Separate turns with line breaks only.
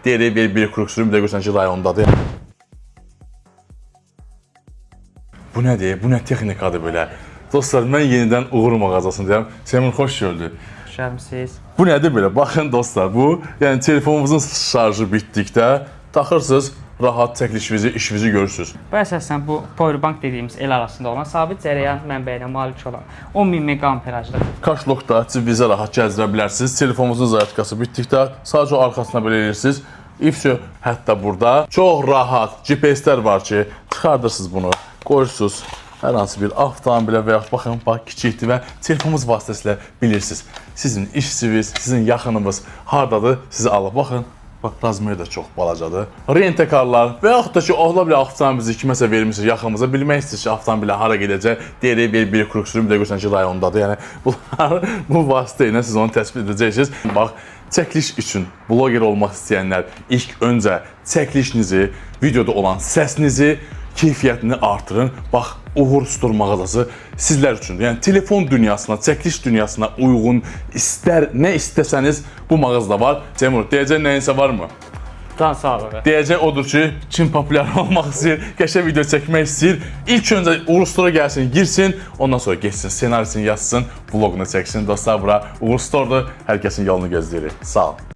Deyirik bir kuruk sürüm, bir də görürsən ki, rayondadır. Bu nədir? Bu nə texnikadır belə? Dostlar, mən yenidən Uğur mağazasındayım. Seymur, xoş gördük.
Xoş gəlmisiniz.
Bu nədir belə? Baxın dostlar, bu yəni telefonumuzun şarjı bitdikdə taxırsınız, rahat çəkilişinizi, işinizi görürsünüz.
Bu əsasən bu powerbank dediyimiz el arasında olan sabit cərəyan mənbəyinə malik olan 10.000 meqaamperajlı.
Kaşlokda cibinizə rahat gəzdirə bilərsiniz. Telefonunuzun zaryadkası bitdikdə sadəcə arxasına belə edirsiniz. İfşo, hətta burada çox rahat GPS-lər var ki, çıxardırsınız bunu, qoyursunuz hər hansı bir avtomobilə və yaxud baxın, bax kiçikdir və telefonumuz vasitəsilə bilirsiniz. Sizin işçiniz, sizin yaxınınız hardadır, sizi alıb baxın. Bax, razmeri də çox balacadır. Rentekarlar və yaxud da ki, ola bilər avtomobilinizi kiməsə vermişsiniz yaxınımıza, bilmək istəyir ki, avtomobilə hara gedəcək, deyirik bir kuruk sürüm, bir də görürsən ki, rayondadır. Yəni, bu vasitə ilə siz onu təsbit edəcəksiniz. Bax, çəkiliş üçün bloger olmaq istəyənlər ilk öncə çəkilişinizi, videoda olan səsinizi, keyfiyyətini artırın. Bax, Uğur Store mağazası sizlər üçündür. Yəni, telefon dünyasına, çəkiliş dünyasına uyğun nə istəsəniz bu mağazada var. Seymur, deyəcək nəyinsə varmı?
Can sağ olun.
Deyəcək odur ki, kim populyar olmaq istəyir, qəşəng video çəkmək istəyir. İlk öncə Uğur Store gəlsin, girsin, ondan sonra geçsin, senarisini yazsın, vlogunu çəksin. Dostlar, bura Uğur Store'dur. Hər kəsin yolunu gözləyirik. Sağ olun.